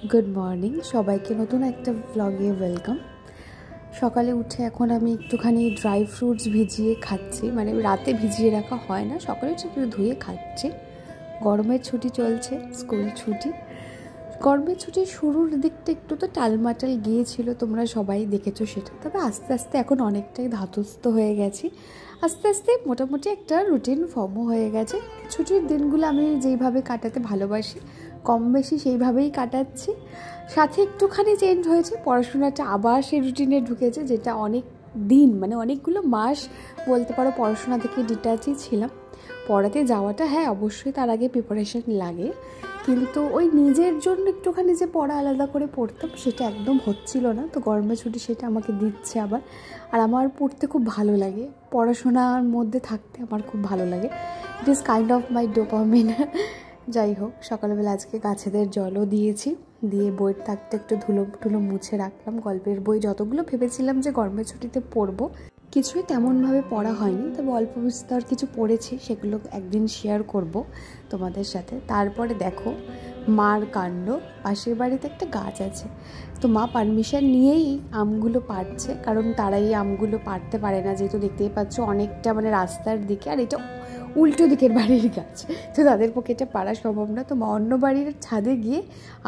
Good morning সবাইকে, নতুন একটা ব্লগে ওয়েলকাম। সকালে উঠে এখন আমি একটুখানি ড্রাই ফ্রুটস ভিজিয়ে খাচ্ছি, মানে রাতে ভিজিয়ে রাখা হয় না, সকালে উঠে একটু ধুয়ে খাচ্ছি। গরমের ছুটি চলছে, স্কুল ছুটি। গরমের ছুটির শুরুর দিকটা একটু তো টালমাটাল গিয়েছিল, তোমরা সবাই দেখেছো সেটা। তবে আস্তে আস্তে এখন অনেকটাই ধাতস্থ হয়ে গেছি, আস্তে আস্তে মোটামুটি একটা রুটিন ফর্মও হয়ে গেছে। ছুটির দিনগুলো আমি যেইভাবে কাটাতে ভালোবাসি কম বেশি সেইভাবেই কাটাচ্ছি। সাথে একটুখানি চেঞ্জ হয়েছে, পড়াশোনাটা আবার সেই রুটিনে ঢুকেছে, যেটা অনেক দিন মানে অনেকগুলো মাস বলতে পারো পড়াশোনা থেকে ডিটাচই ছিলাম। পড়াতে যাওয়াটা হ্যাঁ অবশ্যই, তার আগে প্রিপারেশন লাগে, কিন্তু ওই নিজের জন্য একটুখানি যে পড়া আলাদা করে পড়তাম সেটা একদম হচ্ছিল না। তো গরমের ছুটি সেটা আমাকে দিচ্ছে আবার। আর আমার পড়তে খুব ভালো লাগে, পড়াশোনার মধ্যে থাকতে আমার খুব ভালো লাগে। It is kind of my dopamine. যাই হোক, সকালবেলা আজকে গাছেদের জলও দিয়েছি, দিয়ে বইয়ের থাকতে একটু ধুলো মুছে রাখলাম। গল্পের বই যতগুলো ভেবেছিলাম যে গরমের ছুটিতে পড়বো, কিছুই তেমনভাবে পড়া হয়নি, তবে অল্প বিস্তর কিছু পড়েছি, সেগুলো একদিন শেয়ার করব তোমাদের সাথে। তারপরে দেখো মার কাণ্ড, পাশের বাড়িতে একটা গাছ আছে, তো মা পারমিশন নিয়েই আমগুলো পাড়ছে, কারণ তারা এই আমগুলো পাড়তে পারে না, যেহেতু দেখতেই পাচ্ছ অনেকটা মানে রাস্তার দিকে, আর এটা উল্টো দিকের বাড়ির গাছ, তো তাদের পক্ষে এটা পাড়া সম্ভব না। তো মা অন্য বাড়ির ছাদে গিয়ে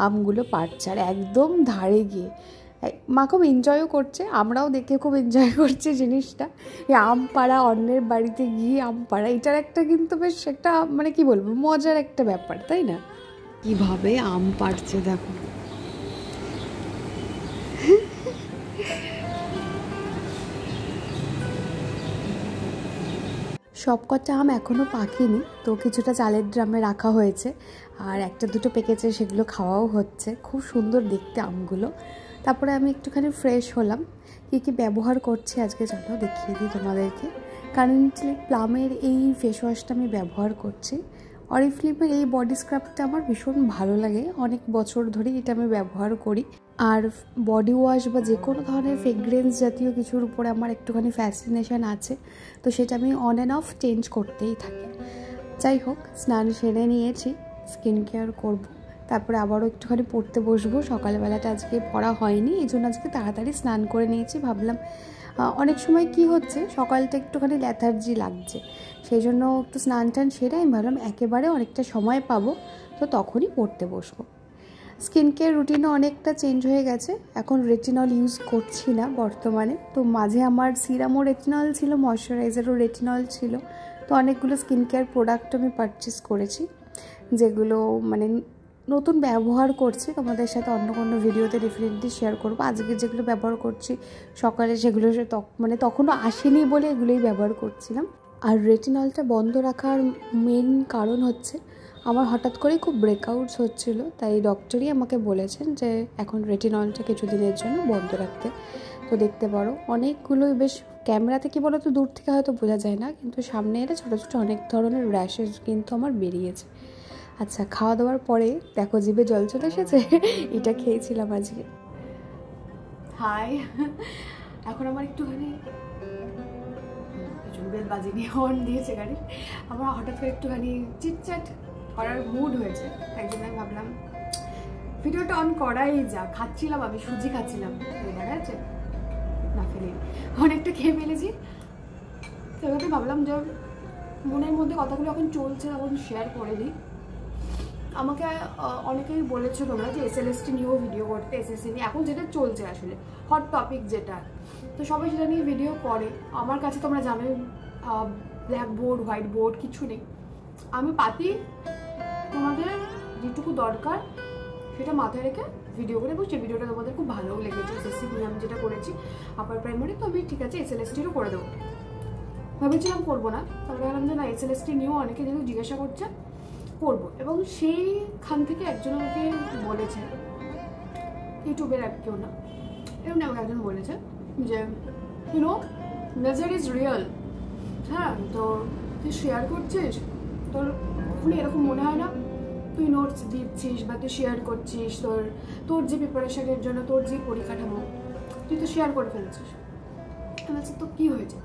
আমগুলো পাড়ছে, আর একদম ধারে গিয়ে। মা খুব এনজয়ও করছে, আমরাও দেখে খুব এনজয় করছি জিনিসটা। এই আম পাড়া, অন্যের বাড়িতে গিয়ে আম পাড়া, এটার একটা কিন্তু বেশ একটা মানে কি বলবো মজার একটা ব্যাপার, তাই না? কিভাবে আম পাড়ছে দেখো। সব কটা আম এখনও পাকেনি, তো কিছুটা চালের ড্রামে রাখা হয়েছে, আর একটা দুটো পেকেছে, সেগুলো খাওয়াও হচ্ছে। খুব সুন্দর দেখতে আমগুলো। তারপরে আমি একটুখানি ফ্রেশ হলাম, কী কী ব্যবহার করছি আজকে চলো দেখিয়ে দিই তোমাদেরকে। কারেন্টলি প্লামের এই ফেস ওয়াশটা আমি ব্যবহার করছি। অরিফ্লেমের এই বডি স্ক্রাবটা আমার ভীষণ ভালো লাগে, অনেক বছর ধরেই এটা আমি ব্যবহার করি। আর বডি ওয়াশ বা যে কোনো ধরনের ফ্রেগরেন্স জাতীয় কিছুর উপরে আমার একটুখানি ফ্যাসিনেশন আছে, তো সেটা আমি অন অ্যান্ড অফ চেঞ্জ করতেই থাকি। যাই হোক, স্নান সেরে নিয়েছি, স্কিন কেয়ার করবো, তারপরে আবারও একটুখানি পড়তে বসবো। সকালবেলাটা আজকে পড়া হয়নি, এই জন্য আজকে তাড়াতাড়ি স্নান করে নিয়েছি। ভাবলাম অনেক সময় কি হচ্ছে, সকালটা একটুখানি ল্যাথার্জি লাগছে, সেই জন্য একটু স্নান টান সেরে আমি ভাবলাম একেবারে অনেকটা সময় পাবো, তো তখনই পড়তে বসবো। স্কিন কেয়ার রুটিনও অনেকটা চেঞ্জ হয়ে গেছে, এখন রেটিনল ইউজ করছি না বর্তমানে। তো মাঝে আমার সিরামও রেটিনল ছিল, ময়শ্চারাইজারও রেটিনল ছিল, তো অনেকগুলো স্কিন কেয়ার প্রোডাক্ট আমি পারচেস করেছি, যেগুলো মানে নতুন ব্যবহার করছি। তোমাদের সাথে অন্য কোনো ভিডিওতে ডেফিনেটলি শেয়ার করবো। আজকে যেগুলো ব্যবহার করছি সকালে, সেগুলো মানে তখনও আসেনি বলে এগুলোই ব্যবহার করছিলাম। আর রেটিনলটা বন্ধ রাখার মেন কারণ হচ্ছে আমার হঠাৎ করেই খুব ব্রেকআউটস হচ্ছিলো, তাই ডক্টরই আমাকে বলেছেন যে এখন রেটিনলটা কিছুদিনের জন্য বন্ধ রাখতে। তো দেখতে পারো অনেকগুলোই, বেশ ক্যামেরাতে কি বলো তো দূর থেকে হয়তো বোঝা যায় না, কিন্তু সামনে এলে ছোটো ছোটো অনেক ধরনের র্যাশেস কিন্তু আমার বেরিয়েছে। আচ্ছা, খাওয়া দাওয়ার পরে দেখো জিভে জল চলে এসেছে, এটা খেয়েছিলাম আজকে। হাই, এখন আমার একটুখানি বেল বাজিনি, হর্ন দিয়েছে গাড়ি, আমার হঠাৎ করে একটুখানি চিটচ্যাট করার মুড হয়েছে, তাই জন্য আমি ভাবলাম ভিডিওটা অন করাই যা। খাচ্ছিলাম, আমি সুজি খাচ্ছিলাম, দেখা যাচ্ছে না, ফেলে অনেকটা খেয়ে ফেলেছি, তো এবার ভাবলাম যে মনের মধ্যে কথাগুলো এখন চলছে, এখন শেয়ার করে দিই। আমাকে অনেকেই বলেছো তোমরা যে এসএলএসটি নিয়েও ভিডিও করতে, এসএসসি নিয়ে এখন যেটা চলছে আসলে হট টপিক যেটা, তো সবাই সেটা নিয়ে ভিডিও করে। আমার কাছে তোমরা জানোই ব্ল্যাক বোর্ড হোয়াইট বোর্ড কিছু নেই, আমি পাতি তোমাদের যেটুকু দরকার সেটা মাথায় রেখে ভিডিও করে, এবং সেই ভিডিওটা তোমাদের খুব ভালোও লেগেছে। এসএসসি নিয়ে আমি যেটা করেছি আপার প্রাইমারি, তো আমি ঠিক আছে এসএলএসটিরও করে দেবো ভেবেছিলাম, করবো না, তারপরে ভাবলাম যে না এসএলএসটি নিয়েও অনেকে যেহেতু জিজ্ঞাসা করছে করবো। এবং সেইখান থেকে একজন আমাকে বলেছে, ইউটিউবের আর কেউ না, এমনি আমাকে একজন বলেছে যে ইউনো নেচার ইজ রিয়েল, হ্যাঁ, তো তুই শেয়ার করছিস, তোর কখনই এরকম মনে হয় না তুই নোটস দিচ্ছিস বা তুই শেয়ার করছিস, তোর যে প্রিপারেশনের জন্য তোর যে পরিকাঠামো তুই তো শেয়ার করে ফেলছিস। আমি বলছি তো কী হয়েছে,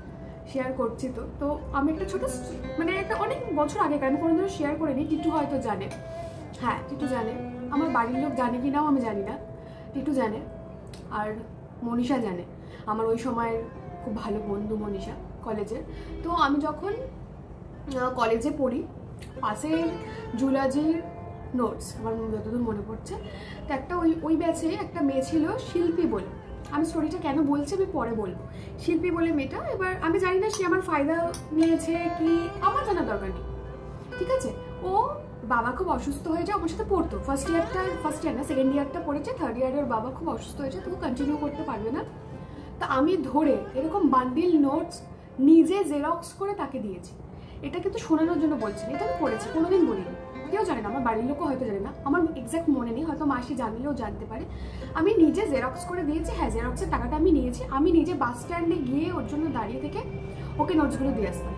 শেয়ার করছি। তো আমি একটা ছোটো মানে একটা অনেক বছর আগে, আমি কোনোদিনও শেয়ার করিনি, টিটু হয়তো জানে, হ্যাঁ টিটু জানে, আমার বাড়ির লোক জানে কি নাও আমি জানি না, একটু জানে, আর মনীষা জানে, আমার ওই সময়ের খুব ভালো বন্ধু মনীষা কলেজের। তো আমি যখন কলেজে পড়ি, পাশের জুলজির নোটস আমার যতদূর মনে পড়ছে, তো একটা ওই ব্যাচে একটা মেয়ে ছিল শিল্পী বলে, আমি স্টোরিটা কেন বলছি আমি পরে বলবো। শিল্পী বলে মেয়েটা, এবার আমি জানি না সে আমার ফায়দা নিয়েছে কি, আমার জানার দরকার নেই, ঠিক আছে। ও বাবা খুব অসুস্থ হয়ে যায়, আমার সাথে পড়তো, ফার্স্ট ইয়ার না সেকেন্ড ইয়ারটা পড়েছে, থার্ড ইয়ারে ওর বাবা খুব অসুস্থ হয়েছে, তো কন্টিনিউ করতে পারবে না। তা আমি ধরে এরকম বান্ডিল নোটস নিজে জেরক্স করে তাকে দিয়েছি। এটা কিন্তু শোনানোর জন্য বলছি না, এটা আমি করেছি, কোনোদিন বলিনি, কেউ জানে না, আমার বাড়ির লোকও হয়তো জানে না, আমার এক্স্যাক্ট মনে নেই, হয়তো মাসি জানলেও জানতে পারে। আমি নিজে জেরক্স করে দিয়েছি, হ্যাঁ জেরক্সের টাকাটা আমি নিয়েছি, আমি নিজে বাস স্ট্যান্ডে গিয়ে ওর জন্য দাঁড়িয়ে থেকে ওকে নোটসগুলো দিয়ে আসতাম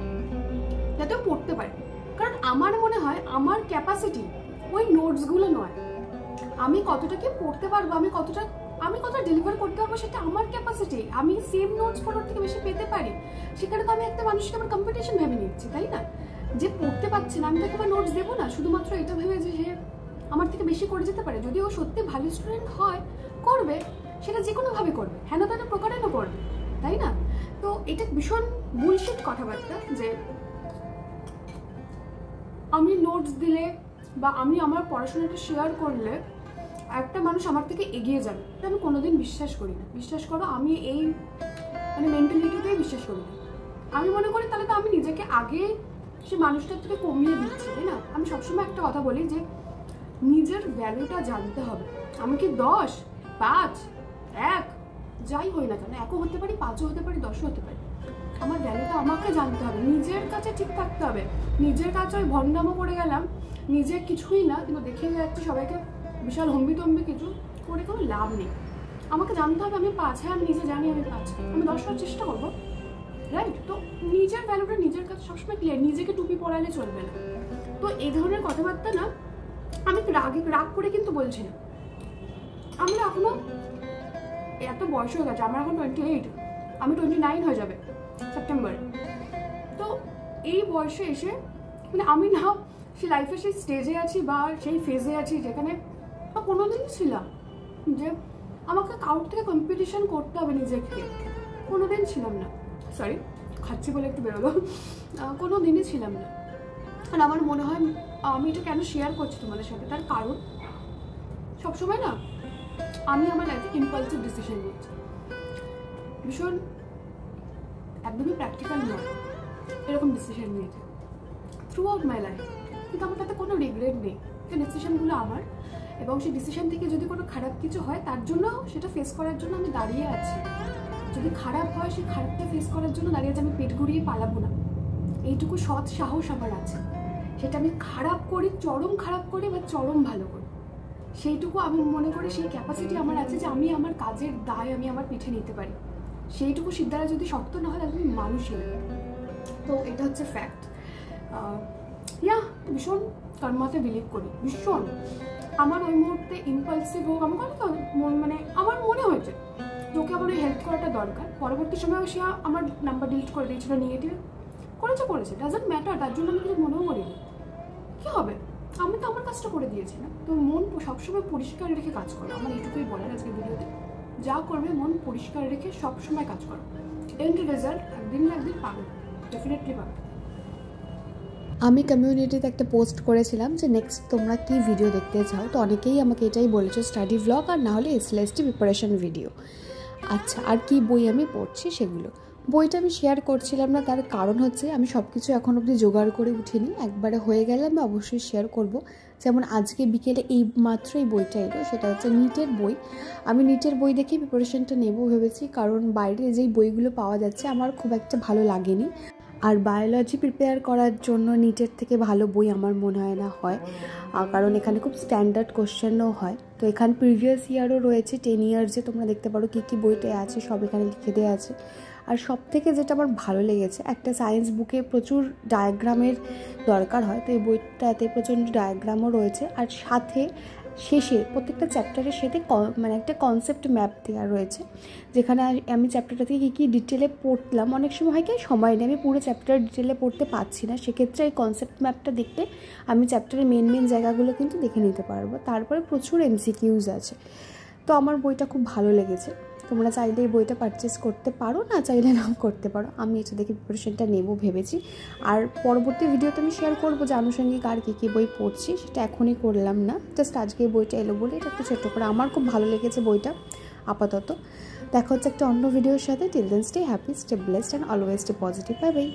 যাতে ও পড়তে পারে। কারণ আমার মনে হয় আমার ক্যাপাসিটি ওই নোটসগুলো নয়, আমি কতটা কি পড়তে পারবো, আমি কতটা ডেলিভার করতে পারবো সেটা আমার ক্যাপাসিটি। আমি সেম নোটস পড়ার থেকে বেশি পেতে পারি, সেখানে তো আমি একটা মানুষকে আমার কম্পিটিশন ভেবে নিচ্ছি, তাই না? যে পড়তে পারছে না আমি তাকে আমার নোটস দেবো না শুধুমাত্র এটা ভেবে যে সে আমার থেকে বেশি করে যেতে পারে। যদি ও সত্যি ভালো স্টুডেন্ট হয় করবে, সেটা যে কোনোভাবে করবে, হেন তেন প্রকারেণও করবে, তাই না? তো এটা ভীষণ বুলশিট কথাবার্তা যে আমি নোটস দিলে বা আমি আমার পড়াশোনাটা শেয়ার করলে একটা মানুষ আমার থেকে এগিয়ে যাবে, এটা আমি কোনোদিন বিশ্বাস করি না। বিশ্বাস করো, আমি এই মেন্টালিটিতেই বিশ্বাস করি না। আমি মনে করি তাহলে তো আমি নিজেকে আগে সে মানুষটার থেকে কমিয়ে দিচ্ছি, তাই না? আমি সবসময় একটা কথা বলি যে নিজের ভ্যালুটা জানতে হবে। আমি কি 10, 5, 1 যাই হই না কেন, 1ও হতে পারি, 5ও হতে পারি, 10ও হতে পারি, আমার ভ্যালুটা আমাকে জানতে হবে, নিজের কাছে ঠিক থাকতে হবে। নিজের কাছে ওই ভণ্ডামো করে গেলাম, নিজে কিছুই না কিন্তু দেখে যাচ্ছি সবাইকে বিশাল হম্বিতম্বি কিছু করে, কোনো লাভ নেই। আমাকে জানতে হবে আমি 5, হ্যাঁ আমি নিজে জানি আমি 5, আমি 10 হওয়ার চেষ্টা করবো, রাইট? তো নিজের ভ্যালুটা নিজের কাছে সবসময় ক্লিয়ার, নিজেকে টুপি পরালে চলবে না। তো এই ধরনের কথাবার্তা না আমি রাগ করে কিন্তু বলছি না। আমরা এখনো এত বয়স হয়ে গেছে, আমার এখন 28, আমি 29 হয়ে যাবে সেপ্টেম্বরে। তো এই বয়সে এসে আমি না সেই লাইফে সেই স্টেজে আছি বা সেই ফেজে আছি যেখানে কোনোদিনই ছিলাম যে আমাকে কাউর থেকে কম্পিটিশন করতে হবে নিজেকে, কোনোদিন ছিলাম না। সরি, খাচ্ছি বলে একটু বেরোলো, কোনোদিনই ছিলাম না। আর আমার মনে হয় আমি এটা কেন শেয়ার করছি তোমাদের সাথে, তার কারণ সবসময় না আমি আমার লাইফে ইম্পালসিভ ডিসিশন নিচ্ছি, ভীষণ একদমই প্র্যাকটিক্যাল নয় এরকম ডিসিশন নিয়েছি থ্রু আউট মাই লাইফ, কিন্তু আমার তাতে কোনো রিগ্রেট নেই। সেই ডিসিশনগুলো আমার, এবং সেই ডিসিশন থেকে যদি কোনো খারাপ কিছু হয় তার জন্য সেটা ফেস করার জন্য আমি দাঁড়িয়ে আছি। যদি খারাপ হয় সেই খারাপটা ফেস করার জন্য দাঁড়িয়ে আছি, আমি পেট ঘুরিয়ে পালাবো না, এইটুকু সৎ সাহস আমার আছে। সেটা আমি খারাপ করি, চরম খারাপ করি বা চরম ভালো করি, সেইটুকু আমি মনে করি সেই ক্যাপাসিটি আমার আছে যে আমি আমার কাজের দায় আমি আমার পিঠে নিতে পারি। সেইটুকু সিদ্ধারা যদি শক্ত না হয় তাহলে আমি মানুষই না। তো এটা হচ্ছে ফ্যাক্ট। ভীষণ কর্মাতে বিলিভ করি, ভীষণ। আমার ওই মুহূর্তে ইম্পালসিভ হোক, আমার আমার মনে হয়েছে তোকে আমার ওই হেল্প করাটা দরকার। পরবর্তী সময় সে আমার নাম্বার ডিলিট করে দিয়েছিল, নেগেটিভ করেছে, ডাজন্ট ম্যাটার, তার জন্য আমি কিছু মনেও করিনি। কী হবে, আমি তো আমার কাজটা করে দিয়েছি না। তো মন সবসময় পরিষ্কার রেখে কাজ করো, আমার এইটুকুই বলার আজকে ভিডিওতে। যা করবে মন পরিষ্কার রেখে সবসময় কাজ করো, এন্ড রেজাল্ট একদিন না একদিন পাবে, ডেফিনেটলি পাবে। আমি কমিউনিটিতে একটা পোস্ট করেছিলাম যে নেক্সট তোমরা কি ভিডিও দেখতে চাও, তো অনেকেই আমাকে এটাই বলেছো, স্টাডি ভ্লগ আর না হলে এসএলএসটি প্রিপারেশন ভিডিও। আচ্ছা, আর কি বই আমি পড়ছি সেগুলো। বইটা আমি শেয়ার করছিলাম না, তার কারণ হচ্ছে আমি সব কিছু এখন অবধি জোগাড় করে উঠিনি, একবারে হয়ে গেলে আমি অবশ্যই শেয়ার করব। যেমন আজকে বিকেলে এই মাত্র এই বইটা এলো, সেটা হচ্ছে নিটের বই। আমি নিটের বই দেখে প্রিপারেশনটা নেবো ভেবেছি, কারণ বাইরে যেই বইগুলো পাওয়া যাচ্ছে আমার খুব একটা ভালো লাগেনি। আর বায়োলজি প্রিপেয়ার করার জন্য নিটের থেকে ভালো বই আমার মনে হয় না হয়, কারণ এখানে খুব স্ট্যান্ডার্ড কোশ্চেনও হয়। তো এখানে প্রিভিয়াস ইয়ারও রয়েছে, 10 ইয়ার্সে তোমরা দেখতে পারো কী কী বইটা আছে, সব এখানে লিখে দেওয়া আছে। আর সব থেকে যেটা আমার ভালো লেগেছে, একটা সায়েন্স বুকে প্রচুর ডায়াগ্রামের দরকার হয়, তো এই বইটাতে প্রচণ্ড ডায়াগ্রামও রয়েছে, আর সাথে শেষে প্রত্যেকটা চ্যাপ্টারের সাথে মানে একটা কনসেপ্ট ম্যাপ দেওয়া রয়েছে, যেখানে আমি চ্যাপ্টারটা থেকে কী ডিটেলে পড়লাম। অনেক সময় হয় কি সময় নেই, আমি পুরো চ্যাপ্টার ডিটেলে পড়তে পারছি না, সেক্ষেত্রে এই কনসেপ্ট ম্যাপটা দেখলে আমি চ্যাপ্টারের মেন জায়গাগুলো কিন্তু দেখে নিতে পারবো। তারপরে প্রচুর MCQs আছে। তো আমার বইটা খুব ভালো লেগেছে। তোমরা চাইলে এই বইটা পারচেস করতে পারো, না চাইলে নাও করতে পারো। আমি এটা দেখে প্রিপারেশনটা নেবো ভেবেছি। আর পরবর্তী ভিডিওতে আমি শেয়ার করবো যে আনুষঙ্গিক আর কী বই পড়ছি, সেটা এখনই করলাম না, জাস্ট আজকে এই বইটা এলো বলে এটা একটু ছোট্ট করে। আমার খুব ভালো লেগেছে বইটা আপাতত। দেখা হচ্ছে একটা অন্য ভিডিওর সাথে। Till then stay happy, stay blessed and always stay positive. Bye by.